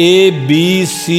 ABC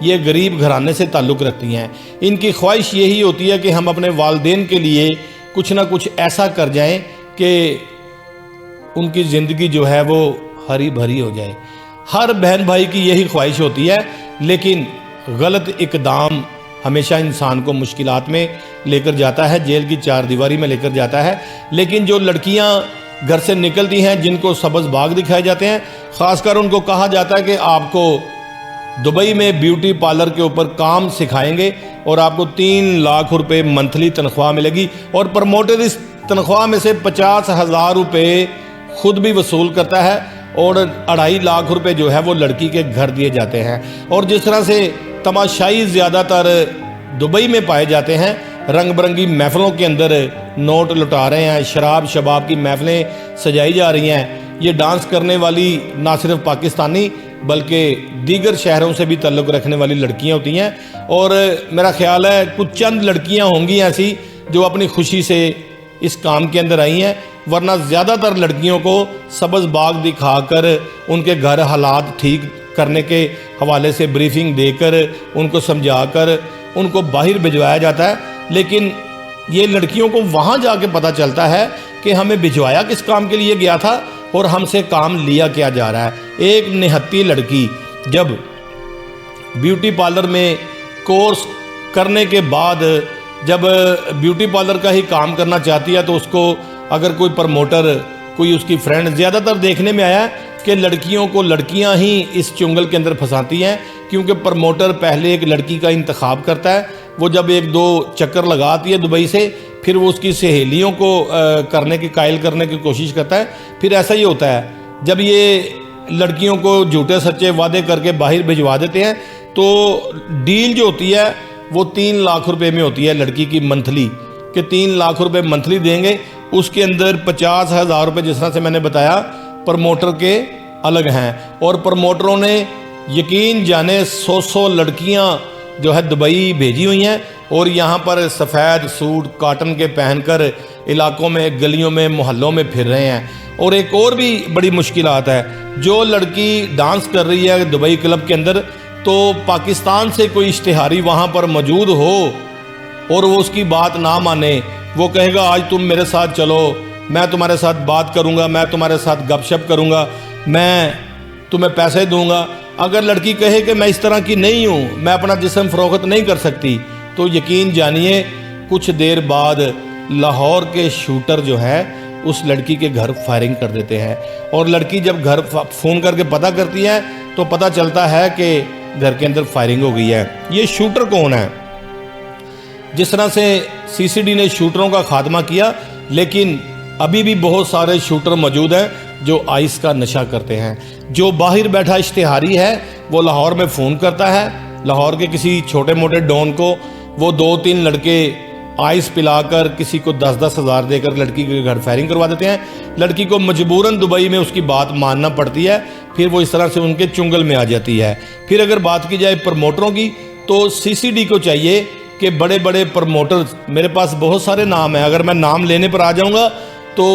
یہ غریب گھرانے سے تعلق رکھتی ہیں۔ ان کی خواہش یہی ہوتی ہے کہ ہم اپنے والدین کے لیے کچھ نہ کچھ ایسا کر جائیں کہ ان کی زندگی جو ہے وہ ہری بھری ہو جائے۔ ہر بہن بھائی کی یہی خواہش ہوتی ہے، لیکن غلط اقدام ہمیشہ انسان کو مشکلات میں لے کر جاتا ہے، جیل کی چار دیواری میں لے کر جاتا ہے۔ لیکن جو لڑکیاں گھر سے نکلتی ہیں، جن کو سبز باغ دکھائے جاتے ہیں، خاص کر ان کو کہا جاتا ہے کہ آپ کو دبئی میں بیوٹی پارلر کے اوپر کام سکھائیں گے اور آپ کو 3 لاکھ روپے منتھلی تنخواہ ملے گی، اور پروموٹر اس تنخواہ میں سے 50,000 روپے خود بھی وصول کرتا ہے، اور 2.5 لاکھ روپے جو ہے وہ لڑکی کے گھر دیے جاتے ہیں۔ اور جس طرح سے تماشائی زیادہ تر دبئی میں پائے جاتے ہیں، رنگ برنگی محفلوں کے اندر نوٹ لٹا رہے ہیں، شراب شباب کی محفلیں سجائی جا رہی ہیں۔ یہ ڈانس کرنے والی نہ صرف پاکستانی بلکہ دیگر شہروں سے بھی تعلق رکھنے والی لڑکیاں ہوتی ہیں، اور میرا خیال ہے کچھ چند لڑکیاں ہوں گی ایسی جو اپنی خوشی سے اس کام کے اندر آئی ہیں، ورنہ زیادہ تر لڑکیوں کو سبز باغ دکھا کر ان کے گھر حالات ٹھیک کرنے کے حوالے سے بریفنگ دے کر ان کو سمجھا کر ان کو باہر بھجوایا جاتا ہے۔ لیکن یہ لڑکیوں کو وہاں جا کے پتہ چلتا ہے کہ ہمیں بھجوایا کس کام کے لیے گیا تھا اور ہم سے کام لیا کیا جا رہا ہے۔ ایک نہتی لڑکی جب بیوٹی پارلر میں کورس کرنے کے بعد جب بیوٹی پارلر کا ہی کام کرنا چاہتی ہے، تو اس کو اگر کوئی پروموٹر، کوئی اس کی فرینڈ، زیادہ تر دیکھنے میں آیا کہ لڑکیوں کو لڑکیاں ہی اس چنگل کے اندر پھنساتی ہیں، کیونکہ پروموٹر پہلے ایک لڑکی کا انتخاب کرتا ہے، وہ جب 1-2 چکر لگاتی ہے دبئی سے، پھر وہ اس کی سہیلیوں کو کرنے کی قائل کرنے کی کوشش کرتا ہے۔ پھر ایسا ہی ہوتا ہے، جب یہ لڑکیوں کو جھوٹے سچے وعدے کر کے باہر بھجوا دیتے ہیں، تو ڈیل جو ہوتی ہے وہ 3 لاکھ روپے میں ہوتی ہے لڑکی کی منتھلی، کہ 3 لاکھ روپے منتھلی دیں گے۔ اس کے اندر 50,000 روپے جس طرح سے میں نے بتایا پروموٹر کے الگ ہیں، اور پروموٹروں نے یقین جانے 100 لڑکیاں جو ہے دبئی بھیجی ہوئی ہیں، اور یہاں پر سفید سوٹ کاٹن کے پہن کر علاقوں میں، گلیوں میں، محلوں میں پھر رہے ہیں۔ اور ایک اور بھی بڑی مشکلات ہے، جو لڑکی ڈانس کر رہی ہے دبئی کلب کے اندر، تو پاکستان سے کوئی اشتہاری وہاں پر موجود ہو اور وہ اس کی بات نہ مانے، وہ کہے گا آج تم میرے ساتھ چلو، میں تمہارے ساتھ بات کروں گا، میں تمہارے ساتھ گپ شپ کروں گا، میں تمہیں پیسے دوں گا۔ اگر لڑکی کہے کہ میں اس طرح کی نہیں ہوں، میں اپنا جسم فروخت نہیں کر سکتی، تو یقین جانیے کچھ دیر بعد لاہور کے شوٹر جو ہے اس لڑکی کے گھر فائرنگ کر دیتے ہیں، اور لڑکی جب گھر فون کر کے پتہ کرتی ہے تو پتہ چلتا ہے کہ گھر کے اندر فائرنگ ہو گئی ہے۔ یہ شوٹر کون ہے؟ جس طرح سے CCD نے شوٹروں کا خاتمہ کیا، لیکن ابھی بھی بہت سارے شوٹر موجود ہیں جو آئس کا نشہ کرتے ہیں۔ جو باہر بیٹھا اشتہاری ہے وہ لاہور میں فون کرتا ہے، لاہور کے کسی چھوٹے موٹے ڈون کو، وہ 2-3 لڑکے آئس پلا کر کسی کو 10-10 ہزار دے کر لڑکی کے گھر فائرنگ کروا دیتے ہیں۔ لڑکی کو مجبوراً دبئی میں اس کی بات ماننا پڑتی ہے، پھر وہ اس طرح سے ان کے چنگل میں آ جاتی ہے۔ پھر اگر بات کی جائے پروموٹروں کی، تو CCD کو چاہیے کہ بڑے بڑے پروموٹرز، میرے پاس بہت سارے نام ہیں، اگر میں نام لینے پر آ جاؤں گا تو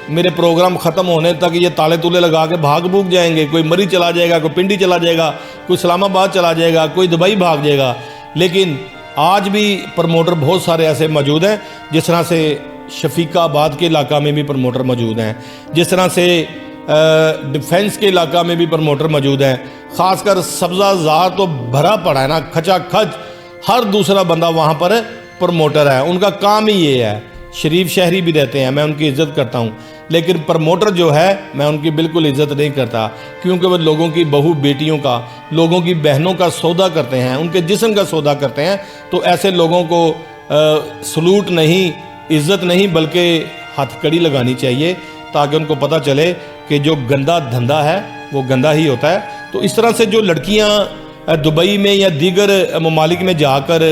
میرے پروگرام ختم ہونے تک یہ تالے تولے لگا کے بھاگ بھوگ جائیں گے، کوئی مری چلا جائے گا، کوئی پنڈی چلا جائے گا، کوئی اسلام آباد چلا جائے گا، کوئی دبئی بھاگ جائے گا۔ لیکن آج بھی پروموٹر بہت سارے ایسے موجود ہیں، جس طرح سے شفیقہ آباد کے علاقہ میں بھی پروموٹر موجود ہیں، جس طرح سے ڈیفنس کے علاقہ میں بھی پروموٹر موجود ہیں۔ خاص کر سبزہ زار تو بھرا پڑا ہے نا، کھچا کھچ ہر دوسرا بندہ وہاں پر پروموٹر ہے، ان کا کام ہی یہ ہے۔ شریف شہری بھی رہتے ہیں، میں ان کی عزت کرتا ہوں، لیکن پروموٹر جو ہے میں ان کی بالکل عزت نہیں کرتا، کیونکہ وہ لوگوں کی بہو بیٹیوں کا، لوگوں کی بہنوں کا سودا کرتے ہیں، ان کے جسم کا سودا کرتے ہیں۔ تو ایسے لوگوں کو سلوٹ نہیں، عزت نہیں، بلکہ ہتھ کڑی لگانی چاہیے، تاکہ ان کو پتہ چلے کہ جو گندا دھندا ہے وہ گندا ہی ہوتا ہے۔ تو اس طرح سے جو لڑکیاں دبئی میں یا دیگر ممالک میں جا کر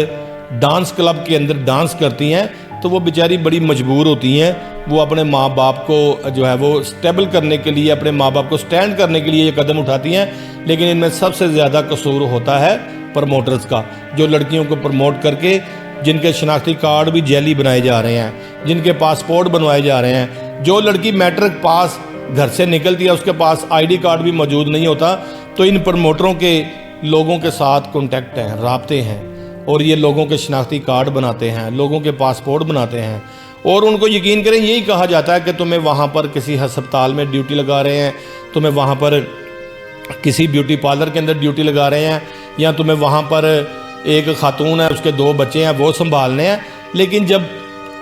ڈانس کلب کے اندر ڈانس کرتی ہیں، تو وہ بیچاری بڑی مجبور ہوتی ہیں، وہ اپنے ماں باپ کو جو ہے وہ سٹیبل کرنے کے لیے، اپنے ماں باپ کو سٹینڈ کرنے کے لیے یہ قدم اٹھاتی ہیں۔ لیکن ان میں سب سے زیادہ قصور ہوتا ہے پروموٹرز کا، جو لڑکیوں کو پروموٹ کر کے جن کے شناختی کارڈ بھی جعلی بنائے جا رہے ہیں، جن کے پاسپورٹ بنوائے جا رہے ہیں۔ جو لڑکی میٹرک پاس گھر سے نکلتی ہے، اس کے پاس ID کارڈ بھی موجود نہیں ہوتا، تو ان پروموٹروں کے لوگوں کے ساتھ کانٹیکٹ ہیں، رابطے ہیں، اور یہ لوگوں کے شناختی کارڈ بناتے ہیں، لوگوں کے پاسپورٹ بناتے ہیں، اور ان کو یقین کریں یہی کہا جاتا ہے کہ تمہیں وہاں پر کسی ہسپتال میں ڈیوٹی لگا رہے ہیں، تمہیں وہاں پر کسی بیوٹی پارلر کے اندر ڈیوٹی لگا رہے ہیں، یا تمہیں وہاں پر ایک خاتون ہے، اس کے 2 بچے ہیں، وہ سنبھالنے ہیں۔ لیکن جب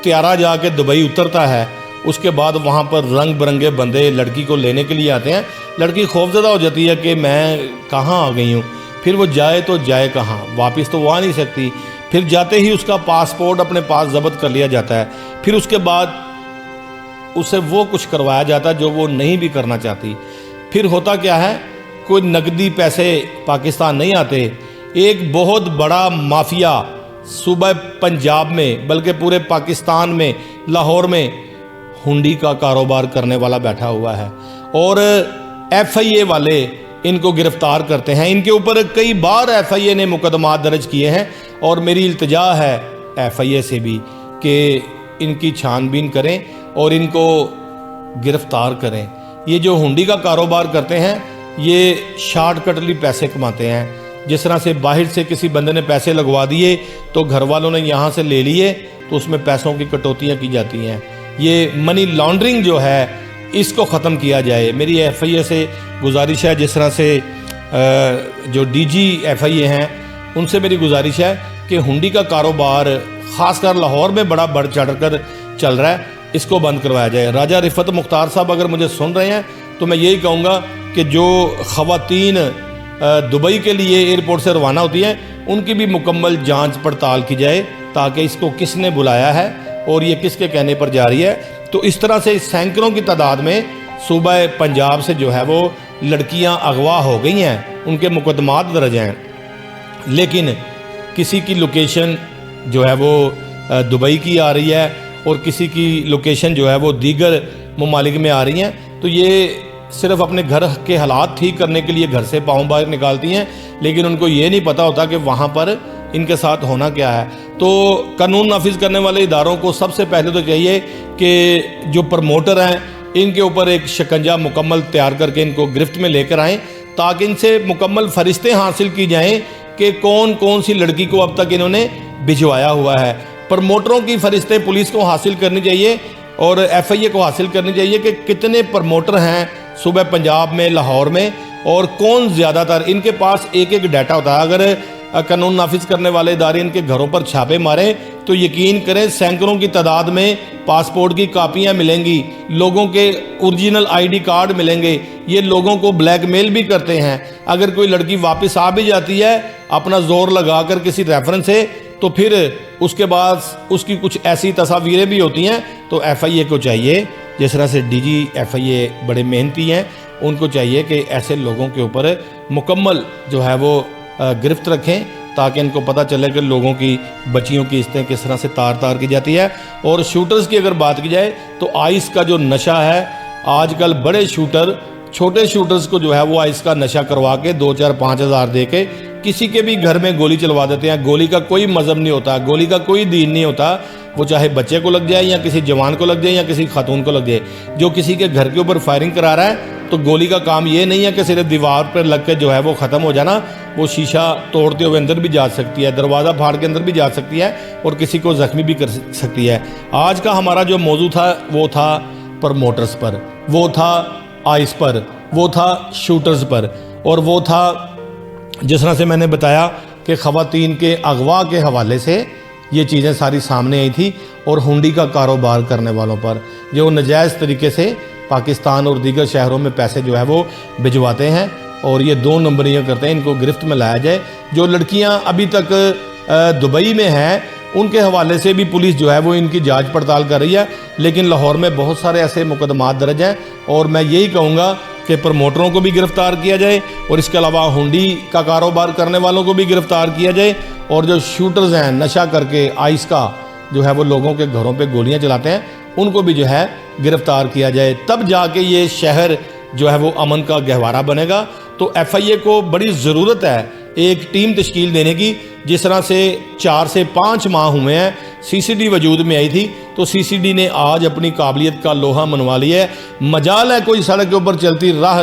طیارہ جا کے دبئی اترتا ہے، اس کے بعد وہاں پر رنگ برنگے بندے لڑکی کو لینے کے لیے آتے ہیں۔ لڑکی خوفزدہ ہو جاتی ہے کہ میں کہاں آ گئی ہوں، پھر وہ جائے تو جائے کہاں، واپس تو وہ آ نہیں سکتی۔ پھر جاتے ہی اس کا پاسپورٹ اپنے پاس ضبط کر لیا جاتا ہے، پھر اس کے بعد اسے وہ کچھ کروایا جاتا ہے جو وہ نہیں بھی کرنا چاہتی۔ پھر ہوتا کیا ہے، کوئی نقدی پیسے پاکستان نہیں آتے، ایک بہت بڑا مافیا صوبہ پنجاب میں بلکہ پورے پاکستان میں، لاہور میں ہنڈی کا کاروبار کرنے والا بیٹھا ہوا ہے، اور FIA والے ان کو گرفتار کرتے ہیں۔ ان کے اوپر کئی بار FIA نے مقدمات درج کیے ہیں، اور میری التجا ہے FIA سے بھی کہ ان کی چھان بین کریں اور ان کو گرفتار کریں۔ یہ جو ہنڈی کا کاروبار کرتے ہیں یہ شارٹ کٹلی پیسے کماتے ہیں، جس طرح سے باہر سے کسی بندے نے پیسے لگوا دیے تو گھر والوں نے یہاں سے لے لیے تو اس میں پیسوں کی کٹوتیاں کی جاتی ہیں۔ یہ منی لانڈرنگ جو ہے اس کو ختم کیا جائے۔ میری FIA سے گزارش ہے، جس طرح سے جو DG FIA ہیں ان سے میری گزارش ہے کہ ہنڈی کا کاروبار خاص کر لاہور میں بڑا بڑھ چڑھ کر چل رہا ہے، اس کو بند کروایا جائے۔ راجہ رفت مختار صاحب اگر مجھے سن رہے ہیں تو میں یہی کہوں گا کہ جو خواتین دبئی کے لیے ایئرپورٹ سے روانہ ہوتی ہیں ان کی بھی مکمل جانچ پڑتال کی جائے، تاکہ اس کو کس نے بلایا ہے اور یہ کس کے کہنے پر جا رہی ہے۔ تو اس طرح سے سینکڑوں کی تعداد میں صوبہ پنجاب سے جو ہے وہ لڑکیاں اغوا ہو گئی ہیں، ان کے مقدمات درج ہیں، لیکن کسی کی لوکیشن جو ہے وہ دبئی کی آ رہی ہے اور کسی کی لوکیشن جو ہے وہ دیگر ممالک میں آ رہی ہیں۔ تو یہ صرف اپنے گھر کے حالات ٹھیک کرنے کے لیے گھر سے پاؤں باہر نکالتی ہیں، لیکن ان کو یہ نہیں پتہ ہوتا کہ وہاں پر ان کے ساتھ ہونا کیا ہے۔ تو قانون نافذ کرنے والے اداروں کو سب سے پہلے تو چاہیے کہ جو پروموٹر ہیں ان کے اوپر ایک شکنجہ مکمل تیار کر کے ان کو گرفت میں لے کر آئیں، تاکہ ان سے مکمل فہرستیں حاصل کی جائیں کہ کون کون سی لڑکی کو اب تک انہوں نے بھجوایا ہوا ہے۔ پروموٹروں کی فہرستیں پولیس کو حاصل کرنی چاہیے اور FIA کو حاصل کرنی چاہیے کہ کتنے پروموٹر ہیں صوبہ پنجاب میں، لاہور میں، اور کون زیادہ تر۔ ان کے پاس ایک ایک ڈیٹا ہوتا ہے۔ اگر قانون نافذ کرنے والے ادارے ان کے گھروں پر چھاپے ماریں تو یقین کریں سینکڑوں کی تعداد میں پاسپورٹ کی کاپیاں ملیں گی، لوگوں کے اوریجنل ID کارڈ ملیں گے۔ یہ لوگوں کو بلیک میل بھی کرتے ہیں۔ اگر کوئی لڑکی واپس آ بھی جاتی ہے اپنا زور لگا کر کسی ریفرنس سے، تو پھر اس کے بعد اس کی کچھ ایسی تصاویریں بھی ہوتی ہیں۔ تو FIA کو چاہیے، جس طرح سے DG FIA بڑے محنتی ہیں، ان کو چاہیے کہ ایسے لوگوں کے اوپر مکمل جو ہے وہ گرفت رکھیں، تاکہ ان کو پتہ چلے کہ لوگوں کی بچیوں کی قسطیں کس طرح سے تار کی جاتی ہے۔ اور شوٹرز کی اگر بات کی جائے تو آئس کا جو نشہ ہے، آج کل بڑے شوٹر چھوٹے شوٹرز کو جو ہے وہ آئس کا نشہ کروا کے 2, 4, 5 ہزار دے کے کسی کے بھی گھر میں گولی چلوا دیتے ہیں۔ گولی کا کوئی مذہب نہیں ہوتا، گولی کا کوئی دین نہیں ہوتا، وہ چاہے بچے کو لگ جائے یا کسی جوان کو لگ جائے یا کسی خاتون کو لگ جائے۔ جو کسی کے گھر کے اوپر فائرنگ کرا رہا ہے تو گولی کا کام یہ نہیں ہے کہ صرف دیوار پر لگ کے جو ہے وہ ختم ہو جانا، وہ شیشہ توڑتے ہوئے اندر بھی جا سکتی ہے، دروازہ پھاڑ کے اندر بھی جا سکتی ہے اور کسی کو زخمی بھی کر سکتی ہے۔ آج کا ہمارا جو موضوع تھا وہ تھا پروموٹرز پر، وہ تھا آئس پر، وہ تھا شوٹرز پر، اور وہ تھا جس طرح سے میں نے بتایا کہ خواتین کے اغوا کے حوالے سے یہ چیزیں ساری سامنے آئی تھی، اور ہنڈی کا کاروبار کرنے والوں پر جو ناجائز طریقے سے پاکستان اور دیگر شہروں میں پیسے جو ہے وہ بھجواتے ہیں اور یہ 2 نمبریاں کرتے ہیں، ان کو گرفت میں لایا جائے۔ جو لڑکیاں ابھی تک دبئی میں ہیں ان کے حوالے سے بھی پولیس جو ہے وہ ان کی جانچ پڑتال کر رہی ہے، لیکن لاہور میں بہت سارے ایسے مقدمات درج ہیں، اور میں یہی کہوں گا کہ پروموٹروں کو بھی گرفتار کیا جائے، اور اس کے علاوہ ہنڈی کا کاروبار کرنے والوں کو بھی گرفتار کیا جائے، اور جو شوٹرز ہیں نشہ کر کے آئس کا جو ہے وہ لوگوں کے گھروں پہ گولیاں چلاتے ہیں ان کو بھی جو ہے گرفتار کیا جائے۔ تب جا کے یہ شہر جو ہے وہ امن کا گہوارہ بنے گا۔ تو FIA کو بڑی ضرورت ہے ایک ٹیم تشکیل دینے کی، جس طرح سے 4 سے 5 ماہ ہوئے ہیں CCD وجود میں آئی تھی، تو CCD نے آج اپنی قابلیت کا لوہا منوا لیا ہے۔ مجال ہے کوئی سڑک کے اوپر چلتی راہ